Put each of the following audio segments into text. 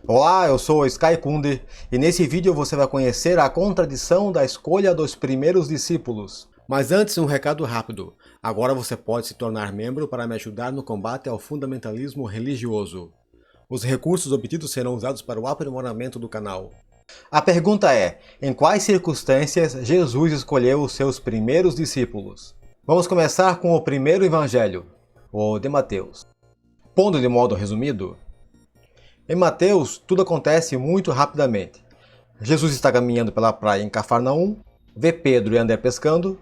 Olá, eu sou o Sky Kunde e nesse vídeo você vai conhecer a contradição da escolha dos primeiros discípulos. Mas antes um recado rápido, agora você pode se tornar membro para me ajudar no combate ao fundamentalismo religioso. Os recursos obtidos serão usados para o aprimoramento do canal. A pergunta é, em quais circunstâncias Jesus escolheu os seus primeiros discípulos? Vamos começar com o primeiro evangelho, o de Mateus. Pondo de modo resumido, em Mateus tudo acontece muito rapidamente. Jesus está caminhando pela praia em Cafarnaum, vê Pedro e André pescando,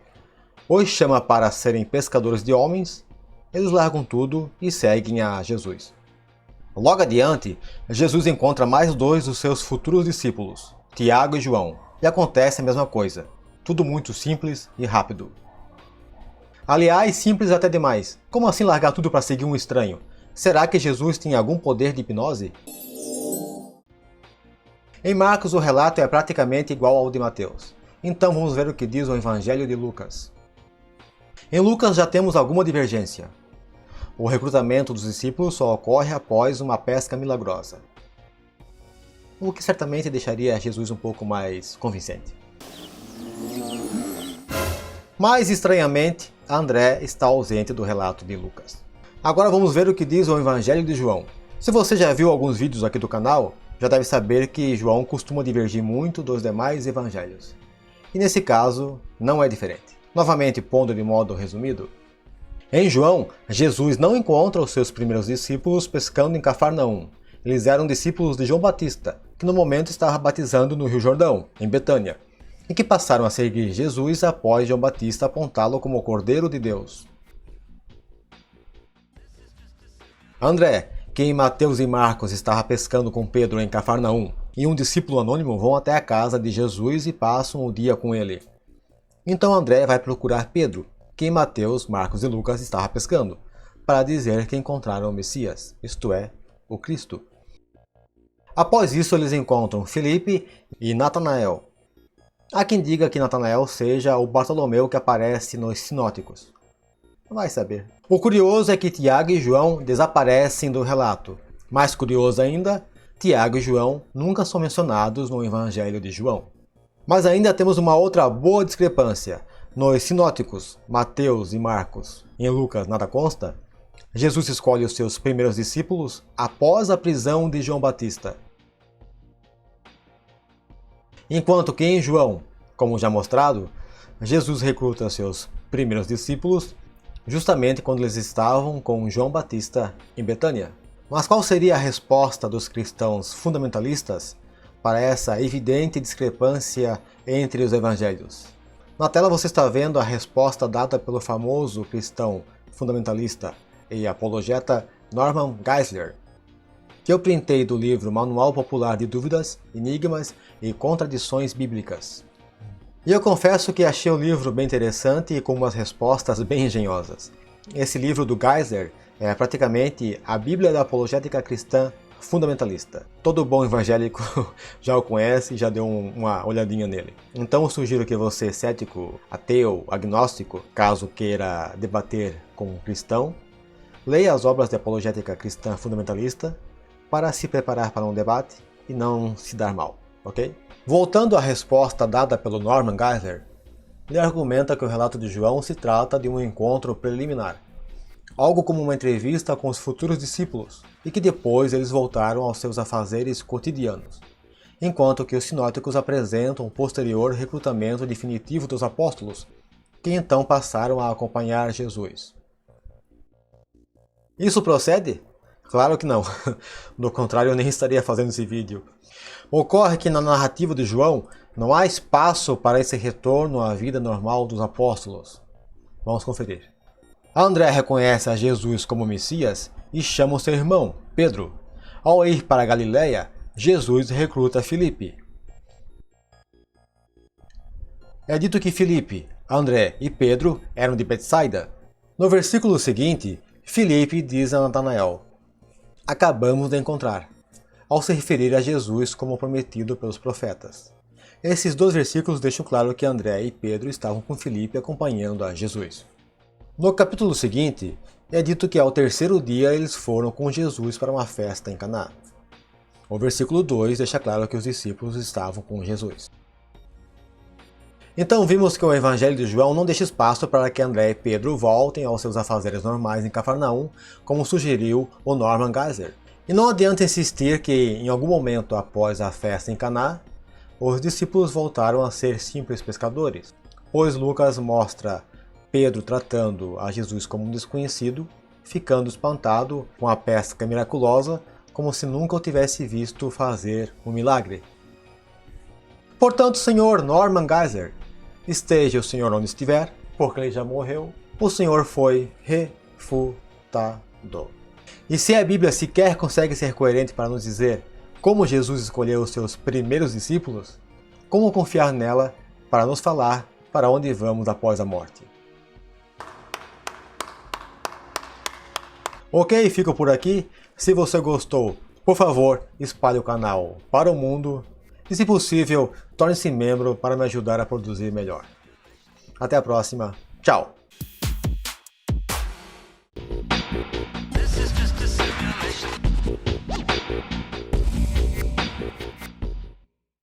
os chama para serem pescadores de homens, eles largam tudo e seguem a Jesus. Logo adiante, Jesus encontra mais dois dos seus futuros discípulos, Tiago e João, e acontece a mesma coisa, tudo muito simples e rápido. Aliás, simples até demais. Como assim largar tudo para seguir um estranho? Será que Jesus tinha algum poder de hipnose? Em Marcos o relato é praticamente igual ao de Mateus. Então vamos ver o que diz o Evangelho de Lucas. Em Lucas já temos alguma divergência. O recrutamento dos discípulos só ocorre após uma pesca milagrosa, o que certamente deixaria Jesus um pouco mais convincente. Mas, estranhamente, André está ausente do relato de Lucas. Agora vamos ver o que diz o Evangelho de João. Se você já viu alguns vídeos aqui do canal, já deve saber que João costuma divergir muito dos demais evangelhos. E nesse caso, não é diferente. Novamente, pondo de modo resumido, em João, Jesus não encontra os seus primeiros discípulos pescando em Cafarnaum. Eles eram discípulos de João Batista, que no momento estava batizando no Rio Jordão, em Betânia, e que passaram a seguir Jesus após João Batista apontá-lo como o Cordeiro de Deus. André, que em Mateus e Marcos estava pescando com Pedro em Cafarnaum, e um discípulo anônimo vão até a casa de Jesus e passam o dia com ele. Então André vai procurar Pedro, que em Mateus, Marcos e Lucas estava pescando, para dizer que encontraram o Messias, isto é, o Cristo. Após isso eles encontram Filipe e Natanael. Há quem diga que Natanael seja o Bartolomeu que aparece nos sinóticos. Vai saber. O curioso é que Tiago e João desaparecem do relato. Mais curioso ainda, Tiago e João nunca são mencionados no Evangelho de João. Mas ainda temos uma outra boa discrepância. Nos sinóticos, Mateus e Marcos, em Lucas nada consta, Jesus escolhe os seus primeiros discípulos após a prisão de João Batista. Enquanto que em João, como já mostrado, Jesus recruta seus primeiros discípulos justamente quando eles estavam com João Batista em Betânia. Mas qual seria a resposta dos cristãos fundamentalistas para essa evidente discrepância entre os evangelhos? Na tela você está vendo a resposta dada pelo famoso cristão fundamentalista e apologeta Norman Geisler, que eu printei do livro Manual Popular de Dúvidas, Enigmas e Contradições Bíblicas. E eu confesso que achei o livro bem interessante e com umas respostas bem engenhosas. Esse livro do Geisler é praticamente a Bíblia da apologética cristã fundamentalista. Todo bom evangélico já o conhece e já deu uma olhadinha nele. Então eu sugiro que você, cético, ateu, agnóstico, caso queira debater com um cristão, leia as obras de apologética cristã fundamentalista para se preparar para um debate e não se dar mal, ok? Voltando à resposta dada pelo Norman Geisler, ele argumenta que o relato de João se trata de um encontro preliminar, algo como uma entrevista com os futuros discípulos, e que depois eles voltaram aos seus afazeres cotidianos, enquanto que os sinóticos apresentam o posterior recrutamento definitivo dos apóstolos, que então passaram a acompanhar Jesus. Isso procede? Claro que não, do contrário eu nem estaria fazendo esse vídeo. Ocorre que na narrativa de João não há espaço para esse retorno à vida normal dos apóstolos. Vamos conferir. André reconhece a Jesus como Messias e chama o seu irmão, Pedro. Ao ir para a Galileia, Jesus recruta Filipe. É dito que Filipe, André e Pedro eram de Betsaida. No versículo seguinte, Filipe diz a Natanael: "Acabamos de encontrar", ao se referir a Jesus como prometido pelos profetas. Esses dois versículos deixam claro que André e Pedro estavam com Filipe acompanhando a Jesus. No capítulo seguinte, é dito que ao terceiro dia eles foram com Jesus para uma festa em Caná. O versículo 2 deixa claro que os discípulos estavam com Jesus. Então vimos que o Evangelho de João não deixa espaço para que André e Pedro voltem aos seus afazeres normais em Cafarnaum, como sugeriu o Norman Geisler. E não adianta insistir que, em algum momento após a festa em Caná, os discípulos voltaram a ser simples pescadores, pois Lucas mostra Pedro tratando a Jesus como um desconhecido, ficando espantado com a pesca miraculosa, como se nunca o tivesse visto fazer um milagre. Portanto, Senhor Norman Geisler, esteja o Senhor onde estiver, porque ele já morreu, o Senhor foi refutado. E se a Bíblia sequer consegue ser coerente para nos dizer como Jesus escolheu os seus primeiros discípulos, como confiar nela para nos falar para onde vamos após a morte? Ok, fico por aqui. Se você gostou, por favor, espalhe o canal para o mundo e, se possível, torne-se membro para me ajudar a produzir melhor. Até a próxima. Tchau!